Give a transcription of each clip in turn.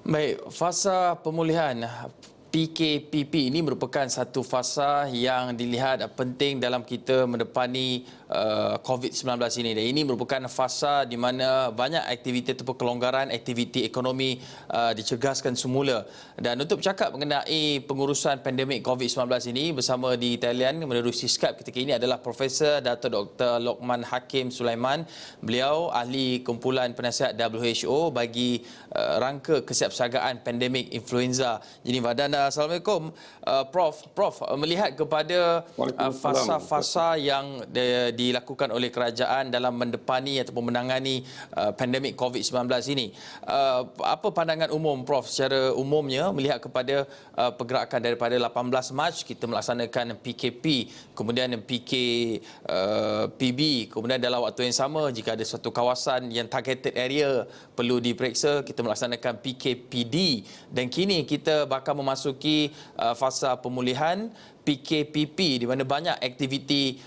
Baik, fasa pemulihan PKPP ini merupakan satu fasa yang dilihat penting dalam kita mendepani COVID-19 ini. Dan ini merupakan fasa di mana banyak aktiviti ataupun kelonggaran aktiviti ekonomi dicegaskan semula. Dan untuk bercakap mengenai pengurusan pandemik COVID-19 ini bersama di talian menerusi Skype ketika ini adalah Profesor Dato' Dr. Lokman Hakim Sulaiman. Beliau ahli kumpulan penasihat WHO bagi rangka kesiapsiagaan pandemik influenza Jeneva. Dan Assalamualaikum Prof, melihat kepada fasa-fasa yang dilakukan oleh kerajaan dalam mendepani ataupun menangani pandemik COVID-19 ini, apa pandangan umum Prof secara umumnya melihat kepada pergerakan daripada 18 Mac kita melaksanakan PKP, kemudian PKPB, kemudian dalam waktu yang sama jika ada suatu kawasan yang targeted area perlu diperiksa, kita melaksanakan PKPD, dan kini kita bakal memasuki fasa pemulihan PKPP di mana banyak aktiviti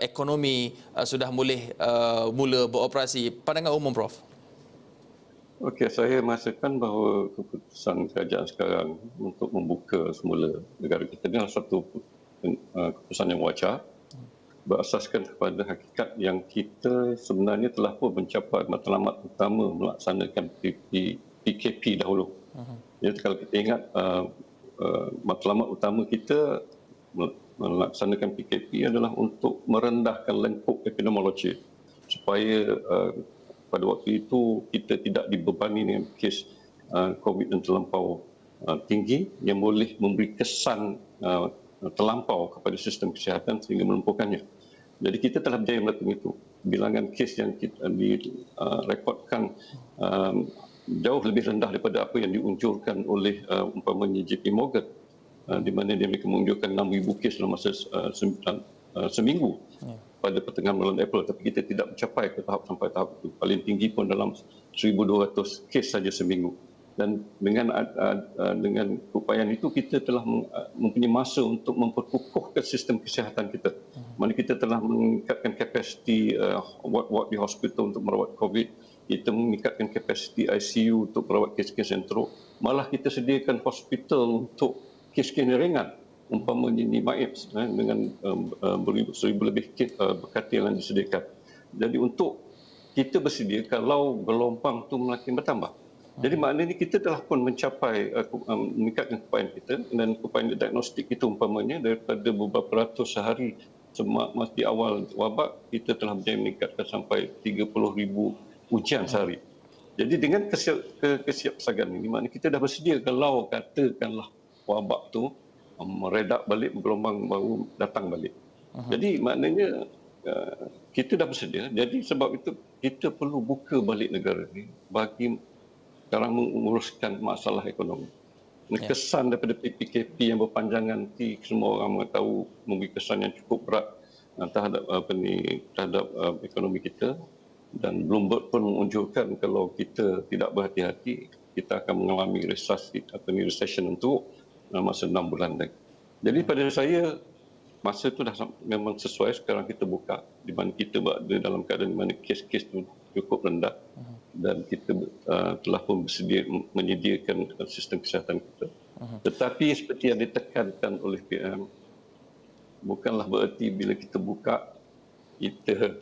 ekonomi sudah mula beroperasi. Pandangan umum Prof. Okey, saya merasakan bahawa keputusan kerajaan sekarang untuk membuka semula negara kita adalah satu keputusan yang wajar berasaskan kepada hakikat yang kita sebenarnya telah pun mencapai matlamat utama melaksanakan PKP dahulu. Jadi kalau kita ingat matlamat utama kita melaksanakan PKP adalah untuk merendahkan lengkuk epidemiologi supaya pada waktu itu kita tidak dibebani dengan kes COVID yang terlampau tinggi yang boleh memberi kesan terlampau kepada sistem kesihatan sehingga melumpuhkannya. Jadi kita telah berjaya melakukan itu. Bilangan kes yang kita direkodkan jauh lebih rendah daripada apa yang diunjurkan oleh umpamanya JP Morgan, di mana dia mereka menunjukkan 6,000 kes dalam masa seminggu pada pertengahan bulan April, tapi kita tidak mencapai ke sampai tahap itu. Paling tinggi pun dalam 1,200 kes saja seminggu. Dan dengan upayaan itu kita telah mempunyai masa untuk memperkukuhkan sistem kesihatan kita. Mana kita telah meningkatkan kapasiti ward di hospital untuk merawat COVID, kita meningkatkan kapasiti ICU untuk merawat kes-kes yang teruk. Malah kita sediakan hospital untuk kes-kes ringan, umpamanya di MAIPS dengan 1,000 lebih berkatil yang disediakan. Jadi untuk kita bersedia kalau gelombang itu makin bertambah. Jadi maknanya kita telah pun mencapai meningkatkan kepayaan kita, dan kepayaan diagnostik itu umpamanya daripada beberapa ratus sehari di awal wabak kita telah berjaya meningkatkan sampai 30,000 ujian sehari. Jadi dengan kesiapsiagaan ini maknanya kita dah bersedia kalau katakanlah wabak tu meredak balik, gelombang baru datang balik. Jadi maknanya kita dah bersedia. Jadi sebab itu kita perlu buka balik negara ini bagi sekarang menguruskan masalah ekonomi. Kesan daripada PKP yang berpanjangan nanti semua orang mengetahui memberi kesan yang cukup berat terhadap ekonomi kita, dan Bloomberg pun menunjukkan kalau kita tidak berhati-hati kita akan mengalami recession untuk masa 6 bulan lagi. Jadi pada saya masa itu dah memang sesuai. Sekarang kita buka di mana kita berada dalam keadaan di mana kes-kes itu cukup rendah, dan kita telah pun bersedia menyediakan sistem kesihatan kita. Tetapi seperti yang ditekankan oleh PM, bukanlah bererti bila kita buka kita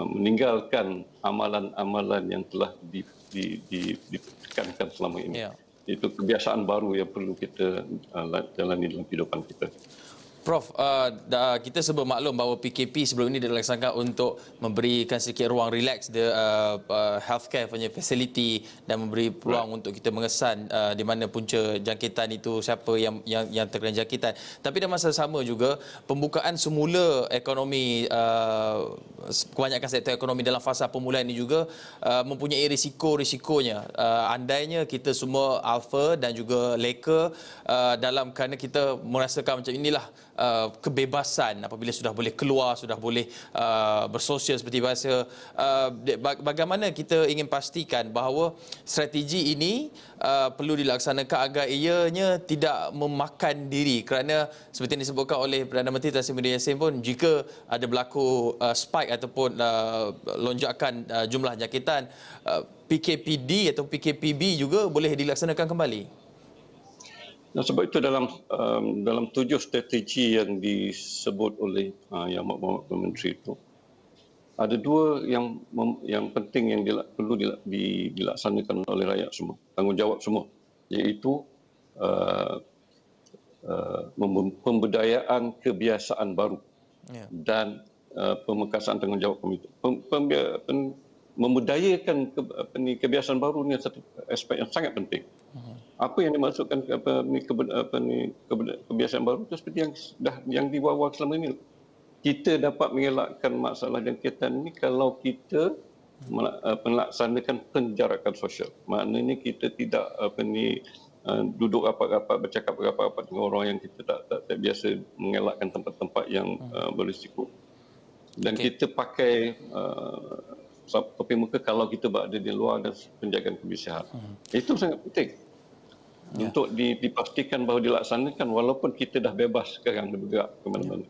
meninggalkan amalan-amalan yang telah ditekankan selama ini. Itu kebiasaan baru yang perlu kita jalani dalam kehidupan kita. Prof, kita sebelum maklum bahawa PKP sebelum ini dilaksanakan untuk memberikan sedikit ruang relax healthcare punya facility dan memberi peluang untuk kita mengesan di mana punca jangkitan itu, siapa yang terkena jangkitan. Tapi dalam masa sama juga pembukaan semula ekonomi, kebanyakan sektor ekonomi dalam fasa pemulihan ini juga mempunyai risikonya. Andainya kita semua alpha dan juga leka dalam kerana kita merasakan macam inilah kebebasan apabila sudah boleh keluar, sudah boleh bersosial seperti biasa. Bagaimana kita ingin pastikan bahawa strategi ini perlu dilaksanakan agar ianya tidak memakan diri, kerana seperti yang disebutkan oleh Perdana Menteri Tan Sri Muhyiddin Yassin pun, jika ada berlaku spike ataupun lonjakan jumlah jangkitan, PKPD atau PKPB juga boleh dilaksanakan kembali. Dan sebab itu dalam 7 strategi yang disebut oleh Yang Amat Menteri itu, ada 2 yang penting yang perlu dilaksanakan oleh rakyat semua, tanggungjawab semua, iaitu pemberdayaan kebiasaan baru dan pemekasan tanggungjawab komite. Membudayakan kebiasaan baru ni satu aspek yang sangat penting. Apa yang dimaksudkan kebiasaan baru itu seperti yang diwawa selama ini. Kita dapat mengelakkan masalah jangkitan ini kalau kita melaksanakan penjarakan sosial. Maknanya kita tidak duduk rapat-rapat, bercakap rapat-rapat dengan orang yang kita tak biasa, mengelakkan tempat-tempat yang berisiko. Dan kita pakai topi muka kalau kita berada di luar dan penjagaan kebersihan. Itu sangat penting untuk dipastikan bahawa dilaksanakan walaupun kita dah bebas sekarang bergerak ke mana-mana.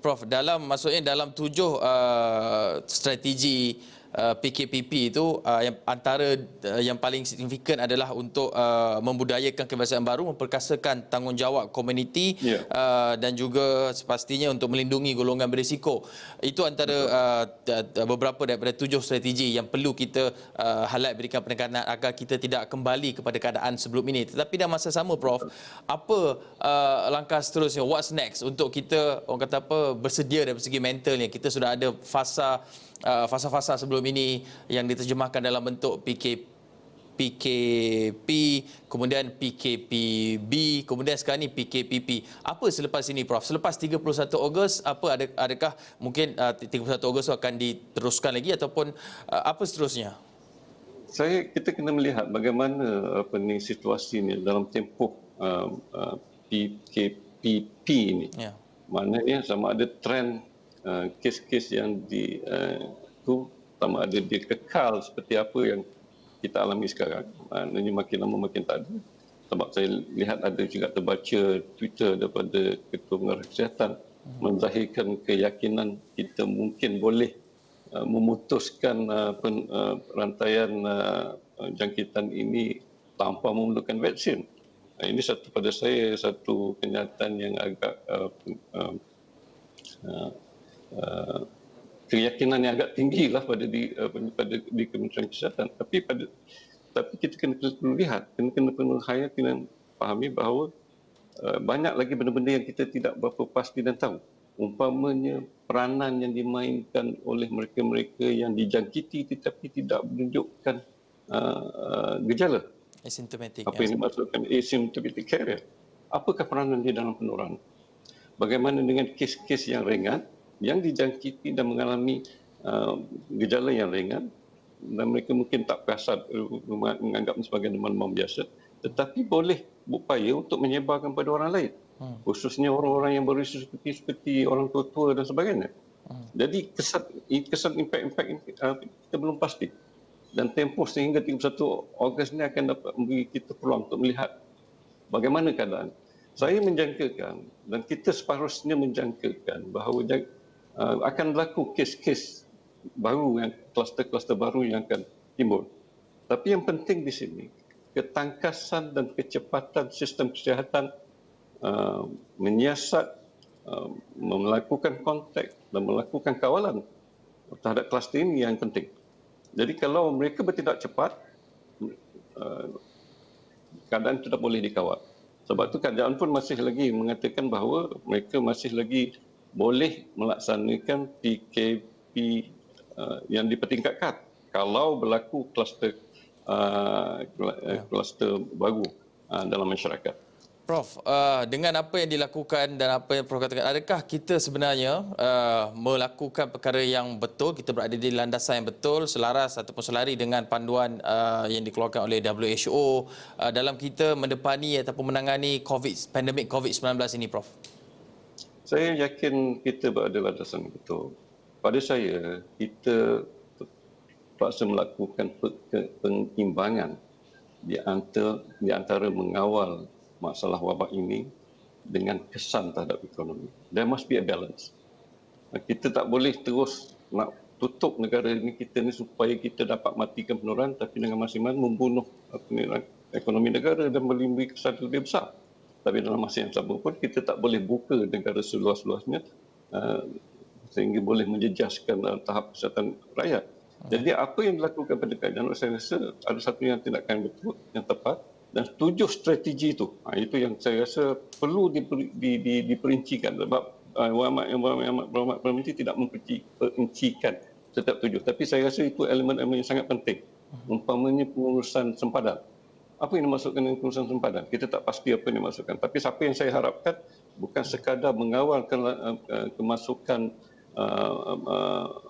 Prof, maksudnya dalam 7 strategi PKPP itu, yang antara yang paling signifikan adalah untuk membudayakan kebiasaan baru, memperkasakan tanggungjawab komuniti, dan juga sepastinya untuk melindungi golongan berisiko. Itu antara beberapa daripada 7 strategi yang perlu kita highlight, berikan penekanan agar kita tidak kembali kepada keadaan sebelum ini. Tetapi dalam masa sama, Prof, apa langkah seterusnya, what's next untuk kita, orang kata apa, bersedia dari segi mentalnya? Kita sudah ada fasa-fasa sebelum ini yang diterjemahkan dalam bentuk PKP, kemudian PKPB, kemudian sekarang ni PKPP. Apa selepas ini, Prof? Selepas 31 Ogos, adakah mungkin 31 Ogos akan diteruskan lagi ataupun apa seterusnya? Kita kena melihat bagaimana situasi ini dalam tempoh PKPP ini. Maknanya sama ada trend kes-kes yang sama ada dikekal seperti apa yang kita alami sekarang. Maknanya makin lama makin tak ada. Sebab saya lihat ada juga terbaca Twitter daripada Ketua Pengarah Kesihatan menzahirkan keyakinan kita mungkin boleh memutuskan rantaian jangkitan ini tanpa memerlukan vaksin. Ini pada saya satu kenyataan yang agak keyakinan yang agak tinggi lah pada di Kementerian Kesihatan. Tapi kita kena lihat, kena fahami bahawa banyak lagi benda-benda yang kita tidak berapa pasti dan tahu. Umpamanya peranan yang dimainkan oleh mereka-mereka yang dijangkiti tetapi tidak menunjukkan gejala. Asymptomatic. Apa yang dimaksudkan asymptomatic carrier? Apakah peranan dia dalam penularan? Bagaimana dengan kes-kes yang ringan yang dijangkiti dan mengalami gejala yang ringan dan mereka mungkin tak perasan, menganggapnya sebagai demam biasa, tetapi boleh berupaya untuk menyebarkan pada orang lain, khususnya orang-orang yang berisiko seperti orang tua-tua dan sebagainya. Jadi kesan impak-impak ini kita belum pasti, dan tempoh sehingga 31 Ogos ini akan dapat memberi kita peluang untuk melihat bagaimana keadaan. Saya menjangkakan dan kita seharusnya menjangkakan bahawa akan berlaku kes-kes baru, yang kluster-kluster baru yang akan timbul. Tapi yang penting di sini, ketangkasan dan kecepatan sistem kesihatan menyiasat, melakukan kontak dan melakukan kawalan terhadap kluster ini yang penting. Jadi kalau mereka bertindak cepat, keadaan tidak boleh dikawal. Sebab itu kerajaan pun masih lagi mengatakan bahawa mereka masih lagi boleh melaksanakan PKP yang dipertingkatkan kalau berlaku kluster baru dalam masyarakat. Prof, dengan apa yang dilakukan dan apa yang Prof katakan, adakah kita sebenarnya melakukan perkara yang betul, kita berada di landasan yang betul, selaras ataupun selari dengan panduan yang dikeluarkan oleh WHO dalam kita mendepani ataupun menangani pandemik COVID-19 ini, Prof? Saya yakin kita berada landasan betul. Pada saya, kita terpaksa melakukan penimbangan di antara mengawal masalah wabak ini dengan kesan terhadap ekonomi. There must be a balance. Kita tak boleh terus nak tutup negara ini kita ni supaya kita dapat matikan penularan, tapi dengan masing-masing membunuh ekonomi negara dan melimbui kesan lebih besar. Tapi dalam masa yang sama pun kita tak boleh buka negara seluas-luasnya sehingga boleh menjejaskan tahap kesihatan rakyat. Jadi apa yang dilakukan pada kerajaan, saya rasa ada satu yang tindakan betul, yang tepat, dan 7 strategi itu. Itu yang saya rasa perlu diperincikan sebab ulama permenti tidak memperincikan setiap 7. Tapi saya rasa itu elemen-elemen yang sangat penting. Umpamanya pengurusan sempadan. Apa yang dimasukkan dengan pengurusan sempadan? Kita tak pasti apa yang dimasukkan. Tapi siapa yang saya harapkan bukan sekadar mengawal kemasukan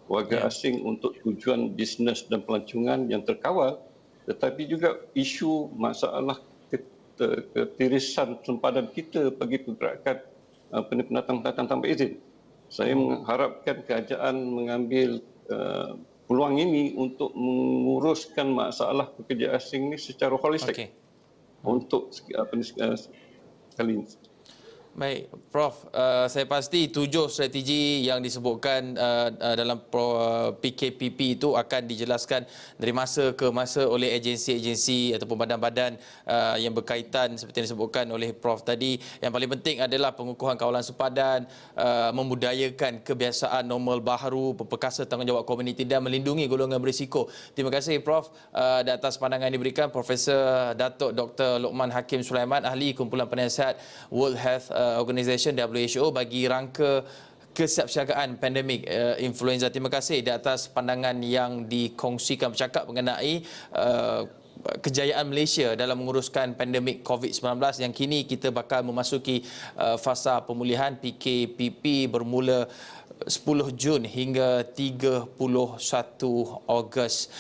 warga asing untuk tujuan bisnes dan pelancongan yang terkawal, tetapi juga isu masalah ketirisan sempadan kita bagi pergerakan pendatang tanpa izin. Saya mengharapkan kerajaan mengambil peluang ini untuk menguruskan masalah pekerja asing ini secara holistik. Untuk kali ini. Baik, Prof. Saya pasti 7 strategi yang disebutkan dalam PKPP itu akan dijelaskan dari masa ke masa oleh agensi-agensi ataupun badan-badan yang berkaitan seperti yang disebutkan oleh Prof tadi. Yang paling penting adalah pengukuhan kawalan sempadan, membudayakan kebiasaan normal baharu, memperkasa tanggungjawab komuniti dan melindungi golongan berisiko. Terima kasih Prof di atas pandangan yang diberikan. Profesor Datuk Dr. Lokman Hakim Sulaiman, ahli kumpulan penasihat World Health Organization WHO bagi rangka kesiapsiagaan pandemik influenza. Terima kasih di atas pandangan yang dikongsikan bercakap mengenai kejayaan Malaysia dalam menguruskan pandemik COVID-19 yang kini kita bakal memasuki fasa pemulihan. PKPP bermula 10 Jun hingga 31 Ogos.